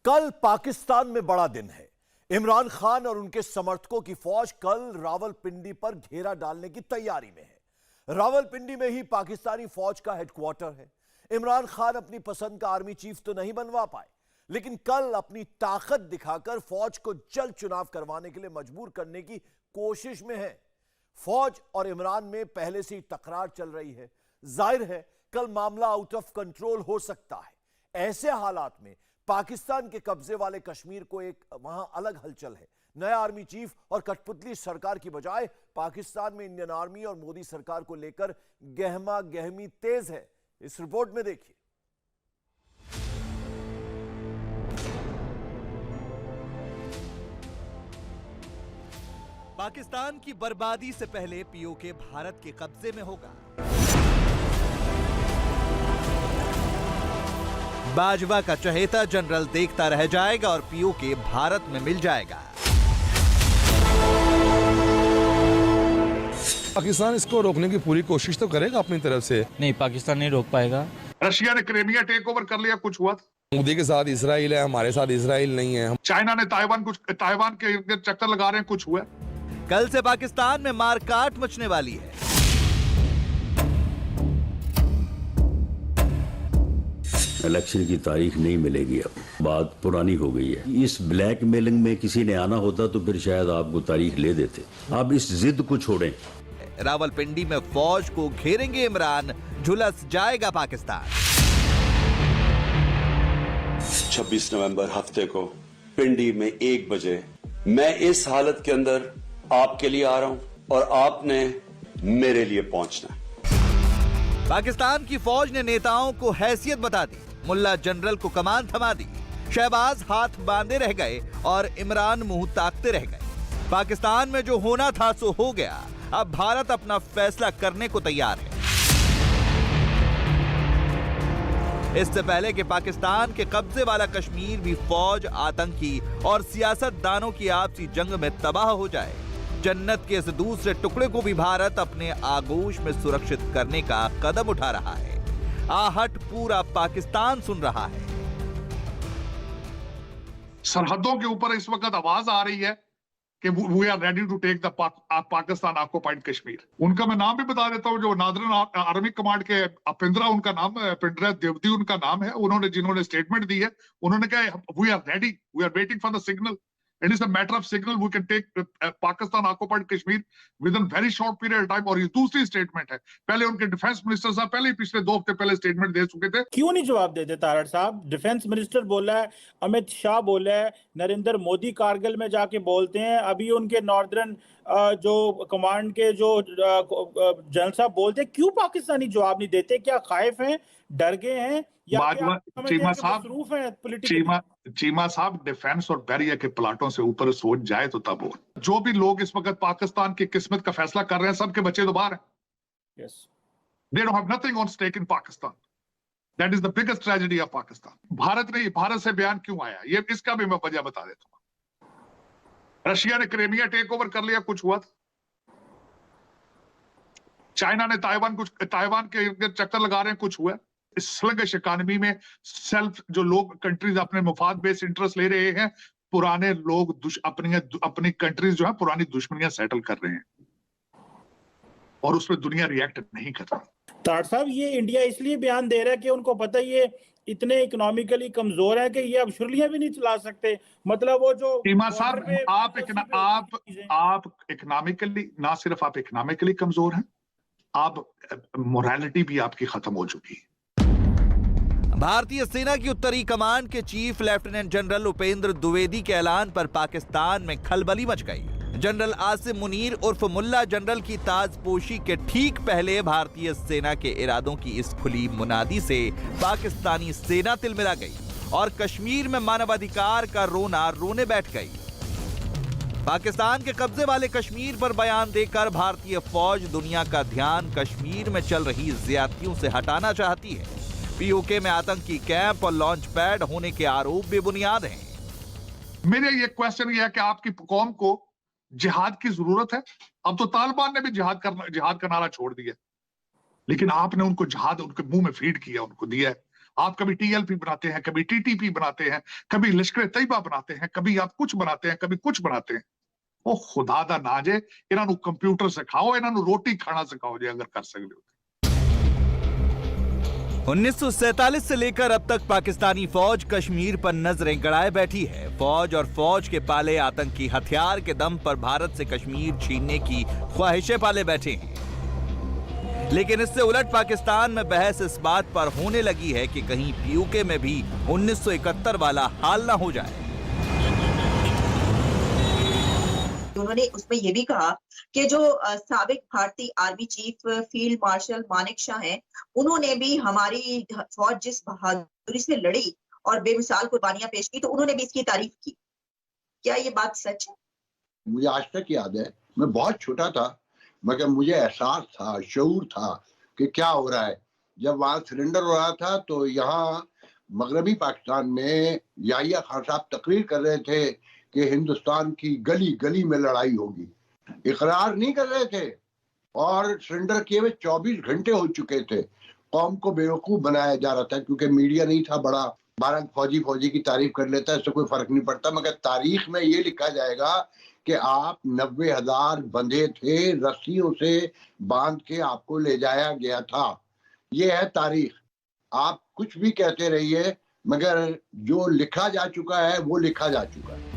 कल पाकिस्तान में बड़ा दिन है। इमरान खान और उनके समर्थकों की फौज कल रावलपिंडी पर घेरा डालने की तैयारी में है। रावलपिंडी में ही पाकिस्तानी फौज का हेडक्वार्टर है। इमरान खान अपनी पसंद का आर्मी चीफ तो नहीं बनवा पाए, लेकिन कल अपनी ताकत दिखाकर फौज को जल्द चुनाव करवाने के लिए मजबूर करने की कोशिश में है। फौज और इमरान में पहले से ही तकरार चल रही है। जाहिर है कल मामला आउट ऑफ कंट्रोल हो सकता है। ऐसे हालात में पाकिस्तान के कब्जे वाले कश्मीर को एक वहां अलग हलचल है। नया आर्मी चीफ और कठपुतली सरकार की बजाय पाकिस्तान में इंडियन आर्मी और मोदी सरकार को लेकर गहमा गहमी तेज है। इस रिपोर्ट में देखिए। पाकिस्तान की बर्बादी से पहले पीओके भारत के कब्जे में होगा। बाजवा का चहेता जनरल देखता रह जाएगा और पीओके भारत में मिल जाएगा। पाकिस्तान इसको रोकने की पूरी कोशिश तो करेगा अपनी तरफ से। नहीं, पाकिस्तान नहीं रोक पाएगा। रशिया ने क्रीमिया टेक ओवर कर लिया, कुछ हुआ? मोदी के साथ इजराइल है, हमारे साथ इजराइल नहीं है। चाइना ने ताइवान के इर्द चक्कर लगा रहे हैं, कुछ हुआ? कल से पाकिस्तान में मारकाट मचने वाली है। इलेक्शन की तारीख नहीं मिलेगी, अब बात पुरानी हो गई है। इस ब्लैकमेलिंग में किसी ने आना होता तो फिर शायद आपको तारीख ले देते। आप इस जिद को छोड़ें। रावलपिंडी में फौज को घेरेंगे इमरान, झुलस जाएगा पाकिस्तान। 26 नवंबर हफ्ते को पिंडी में 1 बजे मैं इस हालत के अंदर आपके लिए आ रहा हूं और आपने मेरे लिए पहुंचना है। पाकिस्तान की फौज ने नेताओं को हैसियत बता दी। मुल्ला जनरल को कमान थमा दी। शहबाज हाथ बांधे रह गए और इमरान मुंह ताकते रह गए। पाकिस्तान में जो होना था सो हो गया। अब भारत अपना फैसला करने को तैयार है। इससे पहले कि पाकिस्तान के कब्जे वाला कश्मीर भी फौज, आतंकी और सियासतदानों की आपसी जंग में तबाह हो जाए, जन्नत के इस दूसरे टुकड़े को भी भारत अपने आगोश में सुरक्षित करने का कदम उठा रहा है। आहट पूरा पाकिस्तान सुन रहा है। सरहदों के ऊपर इस वक्त आवाज आ रही है कि we are ready to take the Pakistan occupied Kashmir. उनका मैं नाम भी बता देता हूं, जो नादरन आर्मी कमांड के अपिंद्रा उनका नाम है, अपिंद्रा देवती उनका नाम है। उन्होंने जिन्होंने स्टेटमेंट दी है, उन्होंने कहा we are ready, we are waiting for the signal. It is a matter of signal. We can take Pakistan occupied Kashmir within very short period of time. और ये दूसरी स्टेटमेंट है। पहले उनके डिफेंस मिनिस्टर साहब पहले पिछले 2 हफ्ते पहले स्टेटमेंट दे चुके थे। क्यों नहीं जवाब देते तारड़ साहब? डिफेंस मिनिस्टर बोला है, अमित शाह बोला है, नरेंद्र मोदी कारगिल में जाके बोलते हैं, अभी उनके नॉर्दर्न जो कमांड के जो जनरल साहब बोलते हैं। क्यों पाकिस्तानी जवाब नहीं देते? क्या खाइफ हैं, डर गए हैं, या चीमा साहब डिफेंस और बैरियर के प्लाटों से ऊपर सोच जाए तो तब हो। जो भी लोग इस वक्त पाकिस्तान की किस्मत का फैसला कर रहे हैं, सबके बच्चे तो बाहर हैं। They don't have nothing on stake in Pakistan. That is the biggest tragedy of Pakistan. Bharat से बयान क्यों आया, ये इसका भी मैं वजह बता देता हूं। रशिया ने क्रीमिया टेक ओवर कर लिया, कुछ हुआ? चाइना ने ताइवान के इर्द चक्कर लगा रहे हैं, कुछ हुआ? इस स्लगिश इकोनॉमी में सेल्फ जो लोग कंट्रीज अपने मुफाद बेस्ड इंटरेस्ट ले रहे हैं, पुराने लोग अपनी कंट्रीज जो है पुरानी दुश्मनियां सेटल कर रहे हैं और उस पर दुनिया रिएक्ट नहीं कर रही। तार साहब, ये इंडिया इसलिए बयान दे रहा है कि उनको पता ये इतने इकोनॉमिकली कमजोर है कि ये अब शुरलियां भी नहीं चला सकते। मतलब वो जो टीमा साहब, आप इकोनॉमिकली, ना सिर्फ आप इकोनॉमिकली कमजोर हैं, आप मोरालिटी भी आपकी खत्म हो चुकी है। भारतीय सेना की उत्तरी कमान के chief lieutenant general Upendra Dwivedi के ऐलान पर पाकिस्तान में खलबली मच गई। जनरल आसिम मुनीर उर्फ मुल्ला जनरल की ताजपोशी के ठीक पहले भारतीय सेना के इरादों की इस खुली मुनादी से पाकिस्तानी सेना तिलमिला गई और कश्मीर में मानवाधिकार का रोना रोने बैठ गई। पाकिस्तान के कब्जे वाले कश्मीर पर बयान देकर भारतीय फौज दुनिया का ध्यान कश्मीर में चल रही ज्यादतियों से हटाना चाहती है। पीओके में आतंकी कैंप और लॉन्च पैड होने के आरोप बेबुनियाद हैं। मेरा ये क्वेश्चन ये है कि आपकी कौम को जिहाद की जरूरत है? अब तो तालिबान ने भी जिहाद का नारा छोड़ दिया, लेकिन आपने उनको जिहाद उनके मुंह में फीड किया, उनको दिया है। आप कभी टीएलपी बनाते हैं, कभी टीटीपी बनाते हैं, कभी लश्कर तैयबा बनाते हैं, कभी आप कुछ बनाते हैं, कभी कुछ बनाते हैं। ਉਹ ਖੁਦਾ ਦਾ ਨਾਂ ਜੇ, ਇਹਨਾਂ ਨੂੰ ਕੰਪਿਊਟਰ ਸਿਖਾਓ, ਇਹਨਾਂ ਨੂੰ ਰੋਟੀ ਖਾਣਾ ਸਿਖਾਓ ਜੇ अगर कर सकते हो। 1947 से लेकर अब तक पाकिस्तानी फौज कश्मीर पर नजरें गड़ाए बैठी है। फौज और फौज के पाले आतंकी हथियार के दम पर भारत से कश्मीर छीनने की ख्वाहिशें पाले बैठे हैं। लेकिन इससे उलट पाकिस्तान में बहस इस बात पर होने लगी है कि कहीं पीयूके में भी 1971 वाला हाल ना हो जाए। उन्होंने उसमें ये भी कहा कि जो साबिक भारतीय army chief field marshal Manek Shah हैं, उन्होंने भी हमारी फौज जिस बहादुरी से लड़ी और बेमिसाल कुर्बानियां पेश की, तो उन्होंने भी इसकी तारीफ की। क्या ये बात सच है? मुझे आज तक याद है, मैं बहुत छोटा था मगर मुझे एहसास था, शऊर था कि क्या हो रहा है। जब वहां सरेंडर हो रहा था तो यहाँ मगरबी पाकिस्तान में याहिया खान साहब तकरीर कर रहे थे कि हिंदुस्तान की गली गली में लड़ाई होगी। इकरार नहीं कर रहे थे और सरेंडर किए हुए 24 घंटे हो चुके थे। कौम को बेवकूफ बनाया जा रहा था क्योंकि मीडिया नहीं था बड़ा। भारत फौजी की तारीफ कर लेता है, इससे कोई फर्क नहीं पड़ता, मगर तारीख में ये लिखा जाएगा कि आप 90,000 बंधे थे, रस्सियों से बांध के आपको ले जाया गया था। ये है तारीख। आप कुछ भी कहते रहिए मगर जो लिखा जा चुका है वो लिखा जा चुका है।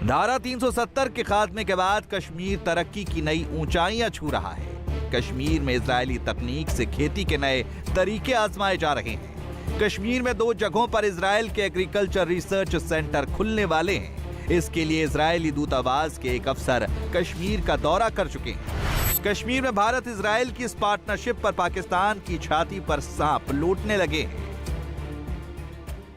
धारा 370 के खात्मे के बाद कश्मीर तरक्की की नई ऊंचाइयां छू रहा है। कश्मीर में इजरायली तकनीक से खेती के नए तरीके आजमाए जा रहे हैं। कश्मीर में 2 जगहों पर इजरायल के एग्रीकल्चर रिसर्च सेंटर खुलने वाले हैं। इसके लिए इजरायली दूतावास के एक अफसर कश्मीर का दौरा कर चुके हैं। कश्मीर में भारत इजरायल की इस पार्टनरशिप पर पाकिस्तान की छाती पर सांप लौटने लगे हैं।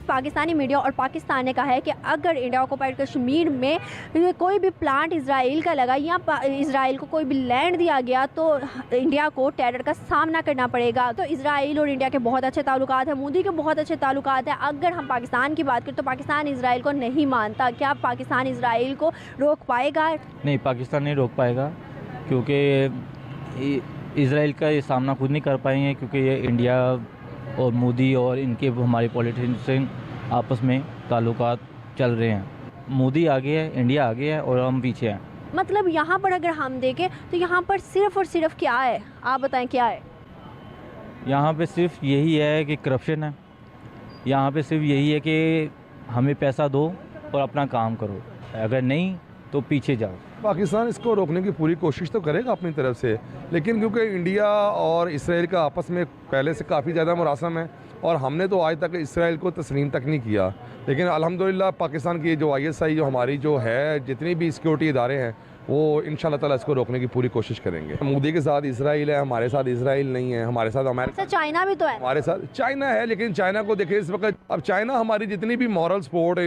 पाकिस्तानी मीडिया और पाकिस्तान ने कहा है कि अगर इंडिया ऑक्युपाइड कश्मीर में कोई भी प्लांट इजराइल का लगा या इजराइल को कोई भी लैंड दिया गया तो इंडिया को टेरर का सामना करना पड़ेगा। तो इजराइल और इंडिया के बहुत अच्छे ताल्लुकात हैं, मोदी के बहुत अच्छे ताल्लुकात हैं। अगर हम पाकिस्तान की बात करें तो पाकिस्तान इजराइल को नहीं मानता। क्या पाकिस्तान इजराइल को रोक पाएगा? नहीं, पाकिस्तान नहीं रोक पाएगा क्योंकि इजराइल का ये सामना खुद नहीं कर पाएंगे, क्योंकि ये इंडिया और मोदी और इनके हमारे पॉलिटिशियन आपस में ताल्लुकात चल रहे हैं। मोदी आगे है, इंडिया आगे है और हम पीछे हैं। मतलब यहाँ पर अगर हम देखें तो यहाँ पर सिर्फ और सिर्फ क्या है, आप बताएं क्या है? यहाँ पे सिर्फ यही है कि करप्शन है। यहाँ पे सिर्फ यही है कि हमें पैसा दो और अपना काम करो, अगर नहीं तो पीछे जाओ। पाकिस्तान इसको रोकने की पूरी कोशिश तो करेगा अपनी तरफ से, लेकिन क्योंकि इंडिया और इसराइल का आपस में पहले से काफ़ी ज़्यादा मुरासम है और हमने तो आज तक इसराइल को तस्लीम तक नहीं किया, लेकिन अल्हम्दुलिल्लाह पाकिस्तान की जो ISI जो हमारी जो है, जितनी भी सिक्योरिटी इदारे हैं, वो इंशाल्लाह ताला इसको रोकने की पूरी कोशिश करेंगे। मोदी के साथ इसराइल है, हमारे साथ इसराइल नहीं है, हमारे साथ अमेरिका, चाइना भी तो है, हमारे साथ चाइना है। लेकिन चाइना को देखिए इस वक्त, अब चाइना हमारी जितनी भी मॉरल सपोर्ट,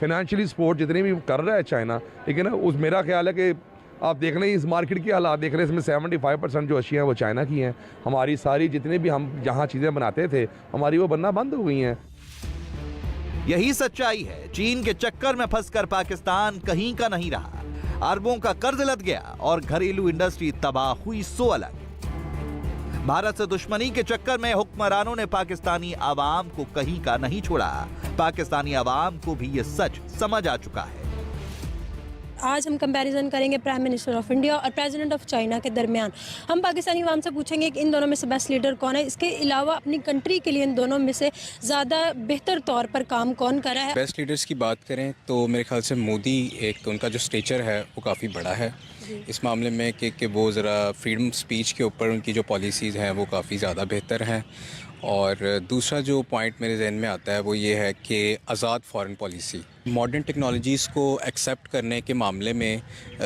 फाइनेंशियली सपोर्ट जितनी भी कर रहा है चाइना, लेकिन उस मेरा ख्याल है कि आप देख रहे हैं इस मार्केट की हालात देख रहे हैं, इसमें 75% जो अशियाँ वो चाइना की हैं। हमारी सारी जितने भी हम जहाँ चीज़ें बनाते थे हमारी वो बनना बंद हो गई हैं। यही सच्चाई है। चीन के चक्कर में फंसकर पाकिस्तान कहीं का नहीं रहा। अरबों का कर्ज लद गया और घरेलू इंडस्ट्री तबाह हुई सो अलग। भारत से दुश्मनी के चक्कर में हुक्मरानों ने पाकिस्तानी आवाम को कहीं का नहीं छोड़ा। पाकिस्तानी आवाम को भी ये सच समझ आ चुका है। आज हम कंपैरिजन करेंगे प्राइम मिनिस्टर ऑफ इंडिया और प्रेसिडेंट ऑफ चाइना के दरमियान। हम पाकिस्तानी आवाम से पूछेंगे कि इन दोनों में से बेस्ट लीडर कौन है। इसके अलावा अपनी कंट्री के लिए इन दोनों में से ज़्यादा बेहतर तौर पर काम कौन कर रहा है। बेस्ट लीडर्स की बात करें तो मेरे ख्याल से मोदी, एक तो उनका जो स्टेचर है वो काफ़ी बड़ा है इस मामले में कि वो ज़रा फ्रीडम स्पीच के ऊपर उनकी जो पॉलिसीज़ हैं वो काफ़ी ज़्यादा बेहतर हैं। और दूसरा जो पॉइंट मेरे जहन में आता है वो ये है कि आज़ाद फॉरेन पॉलिसी, मॉडर्न टेक्नोलॉजीज़ को एक्सेप्ट करने के मामले में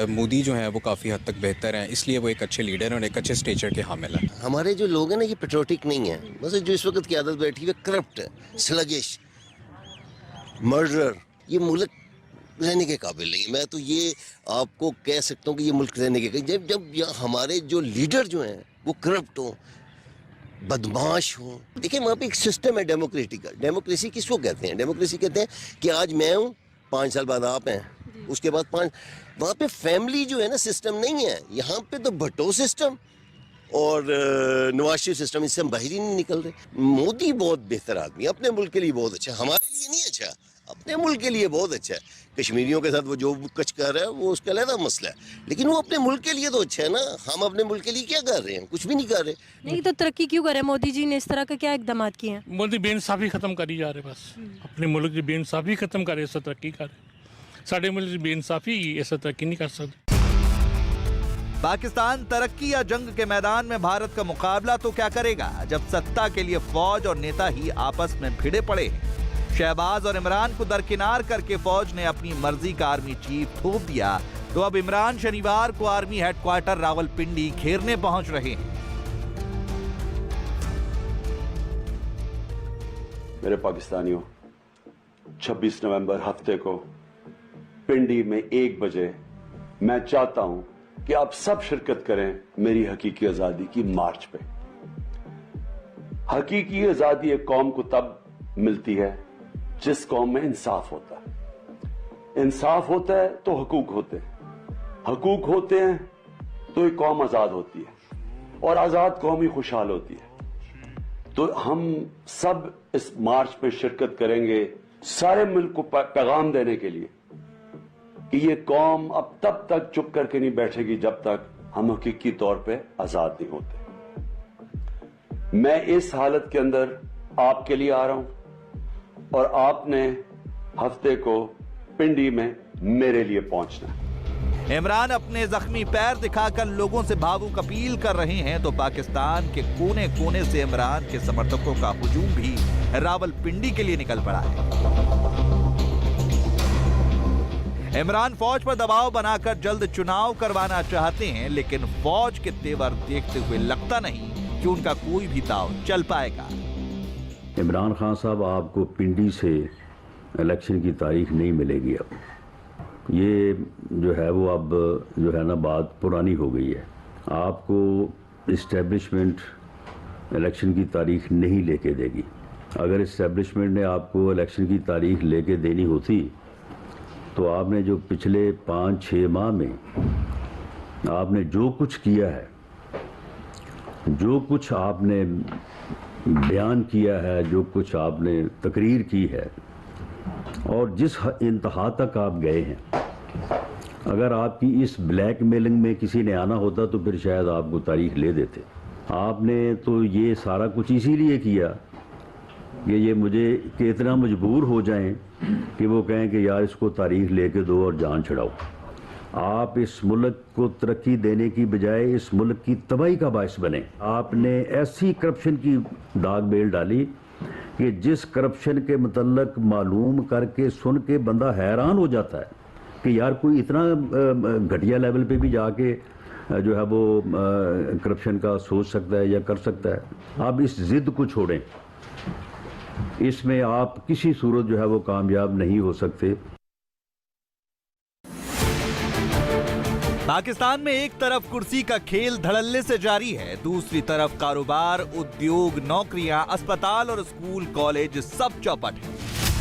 मोदी जो हैं वो काफ़ी हद तक बेहतर हैं, इसलिए वो एक अच्छे लीडर और एक अच्छे स्टेचर के हामिल हैं। हमारे जो लोग हैं ना ये पेट्रोटिक नहीं है, बस जो इस वक्त की आदत बैठी हुई करप्ट है, स्लगिश, मर्डरर, ये मुल्क रहने के काबिल नहीं। मैं तो ये आपको कह सकता हूँ कि ये मुल्क रहने के, जब हमारे जो लीडर जो हैं वो करप्ट हों, बदमाश हो। देखिए वहाँ पे एक सिस्टम है डेमोक्रेटिकल। डेमोक्रेसी किसको कहते हैं? डेमोक्रेसी कहते हैं कि आज मैं हूँ, 5 साल बाद आप हैं, उसके बाद 5। वहाँ पे फैमिली जो है ना सिस्टम नहीं है। यहाँ पे तो भट्टो सिस्टम और नवाज शरीफ सिस्टम, इससे हम बाहर ही नहीं निकल रहे। मोदी बहुत बेहतर आदमी है, अपने मुल्क के लिए बहुत अच्छा, हमारे लिए नहीं अच्छा, अपने मुल्क के लिए बहुत अच्छा है। कश्मीरियों के साथ वो जो कुछ कर रहा है वो उसका अलग मसला है, लेकिन वो अपने मुल्क के लिए तो अच्छा है ना। हम अपने मुल्क के लिए क्या कर रहे हैं? कुछ भी नहीं कर रहे। नहीं तो तरक्की क्यों करे मोदी जी ने? इस तरह का क्या इकदाम किए हैं? मोदी बेइंसाफी खत्म करी जा रहे, बस अपने मुल्क की बेइंसाफी खत्म करे, इस तरक्की करे। साढ़े मुल्क की बेइंसाफी ऐसा तरक्की नहीं कर सकते। पाकिस्तान तरक्की या जंग के मैदान में भारत का मुकाबला तो क्या करेगा, जब सत्ता के लिए फौज और नेता ही आपस में भिड़े पड़े हैं। शहबाज और इमरान को दरकिनार करके फौज ने अपनी मर्जी का आर्मी चीफ थोप दिया, तो अब इमरान शनिवार को आर्मी हेडक्वार्टर रावलपिंडी घेरने पहुंच रहे हैं। मेरे पाकिस्तानियों, 26 नवंबर हफ्ते को पिंडी में 1 बजे मैं चाहता हूं कि आप सब शिरकत करें मेरी हकीकी आजादी की मार्च पे। हकीकी आजादी एक कौम को तब मिलती है जिस कौम में इंसाफ होता है। इंसाफ होता है तो हकूक होते हैं, हकूक होते हैं तो एक कौम आजाद होती है, और आजाद कौम ही खुशहाल होती है। तो हम सब इस मार्च पे शिरकत करेंगे सारे मुल्क को पैगाम देने के लिए कि ये कौम अब तब तक चुप करके नहीं बैठेगी जब तक हम हकीकी तौर पे आजाद नहीं होते। मैं इस हालत के अंदर आपके लिए आ रहा हूं, और आपने हफ्ते को पिंडी में मेरे लिए पहुंचना है। इमरान अपने जख्मी पैर दिखाकर लोगों से भावुक अपील कर रहे हैं, तो पाकिस्तान के कोने कोने से इमरान के समर्थकों का हुजूम भी रावलपिंडी के लिए निकल पड़ा है। इमरान फौज पर दबाव बनाकर जल्द चुनाव करवाना चाहते हैं, लेकिन फौज के तेवर देखते हुए लगता नहीं कि उनका कोई भी दांव चल पाएगा। इमरान खान साहब, आपको पिंडी से इलेक्शन की तारीख नहीं मिलेगी। अब ये जो है वो अब जो है ना बात पुरानी हो गई है। आपको इस्टेब्लिशमेंट इलेक्शन की तारीख नहीं लेके देगी। अगर इस्टेब्लिशमेंट ने आपको इलेक्शन की तारीख लेके देनी होती तो आपने जो पिछले 5-6 माह में आपने जो कुछ किया है, जो कुछ आपने बयान किया है, जो कुछ आपने तकरीर की है, और जिस इंतहा तक आप गए हैं, अगर आपकी इस ब्लैकमेलिंग में किसी ने आना होता तो फिर शायद आपको तारीख ले देते। आपने तो ये सारा कुछ इसीलिए किया कि ये मुझे कि इतना मजबूर हो जाएं कि वो कहें कि यार इसको तारीख लेके दो और जान छुड़ाओ। आप इस मुल्क को तरक्की देने की बजाय इस मुल्क की तबाही का बायस बने। आपने ऐसी करप्शन की दाग बेल डाली कि जिस करप्शन के मतलब मालूम करके सुन के बंदा हैरान हो जाता है कि यार कोई इतना घटिया लेवल पे भी जाके जो है वो करप्शन का सोच सकता है या कर सकता है। आप इस जिद को छोड़ें, इसमें आप किसी सूरत जो है वो कामयाब नहीं हो सकते। पाकिस्तान में एक तरफ कुर्सी का खेल धड़ल्ले से जारी है, दूसरी तरफ कारोबार, उद्योग, नौकरियां, अस्पताल और स्कूल कॉलेज सब चौपट है।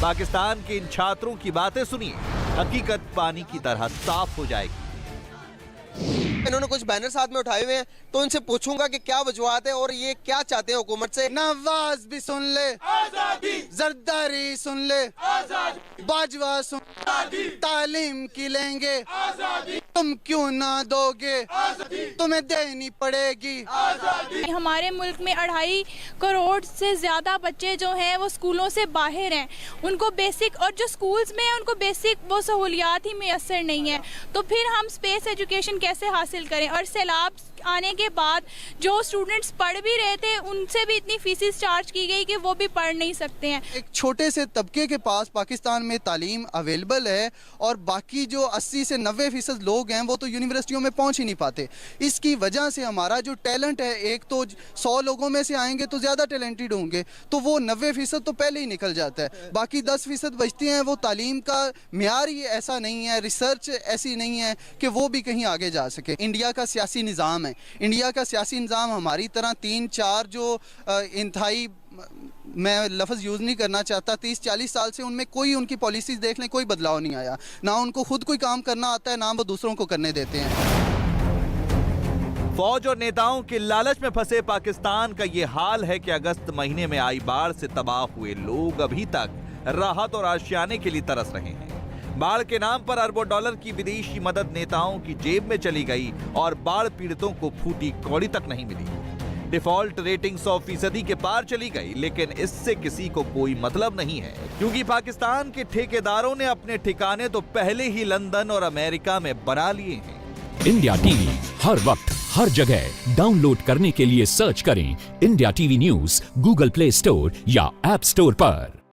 पाकिस्तान के इन छात्रों की बातें सुनिए, हकीकत पानी की तरह साफ हो जाएगी। इन्होंने कुछ बैनर साथ में उठाए हुए हैं, तो इनसे पूछूंगा कि क्या वजूहत है और ये क्या चाहते हैं हुकूमत से। नवाज भी सुन ले आजादी, जरदारी सुन ले आजादी, बाजवा सुन आजादी, तालीम की लेंगे आजादी, तुम क्यों ना दोगे आजादी, तुम्हें देनी पड़ेगी आजादी। हमारे मुल्क में 2.5 करोड़ से ज्यादा बच्चे जो हैं वो स्कूलों से बाहर हैं, उनको बेसिक, और जो स्कूल्स में है उनको बेसिक वो सहूलियात ही मैसर नहीं है, तो फिर हम स्पेस एजुकेशन कैसे हासिल करें। और सैलाब आने के बाद जो स्टूडेंट्स पढ़ भी रहे थे उनसे भी इतनी फीसिस चार्ज की गई कि वो भी पढ़ नहीं सकते हैं। एक छोटे से तबके के पास पाकिस्तान में तालीम अवेलेबल है, और बाकी जो 80 से 90% लोग हैं वो तो यूनिवर्सिटियों में पहुंच ही नहीं पाते। इसकी वजह से हमारा जो टैलेंट है, एक तो 100 लोगों में से आएंगे तो ज़्यादा टैलेंटेड होंगे, तो वो 90% तो पहले ही निकल जाता है, बाकी 10% बचती हैं। वो तालीम का म्यार ही ऐसा नहीं है, रिसर्च ऐसी नहीं है कि वो भी कहीं आगे जा सके। इंडिया का सियासी निज़ाम है, इंडिया का सियासी निज़ाम हमारी तरह 3-4 जो इंतहाई, मैं लफ्ज़ यूज़ नहीं करना चाहता, 30-40 साल से उनमें कोई, उनकी पॉलिसीज़ देख लें, कोई बदलाव नहीं आया। ना उनको खुद कोई काम करना आता है, ना वो दूसरों को करने देते हैं। फौज और नेताओं के लालच में फंसे पाकिस्तान का ये हाल है कि अगस्त महीने में आई बाढ़ से तबाह हुए लोग अभी तक राहत और आशियाने के लिए तरस रहे हैं। बाढ़ के नाम पर अरबों डॉलर की विदेशी मदद नेताओं की जेब में चली गई और बाढ़ पीड़ितों को फूटी कौड़ी तक नहीं मिली। डिफॉल्ट रेटिंग 100% के पार चली गई, लेकिन इससे किसी को कोई मतलब नहीं है, क्योंकि पाकिस्तान के ठेकेदारों ने अपने ठिकाने तो पहले ही लंदन और अमेरिका में बना लिए हैं। इंडिया टीवी हर वक्त हर जगह डाउनलोड करने के लिए सर्च करें India TV news Google play store या ऐप स्टोर पर।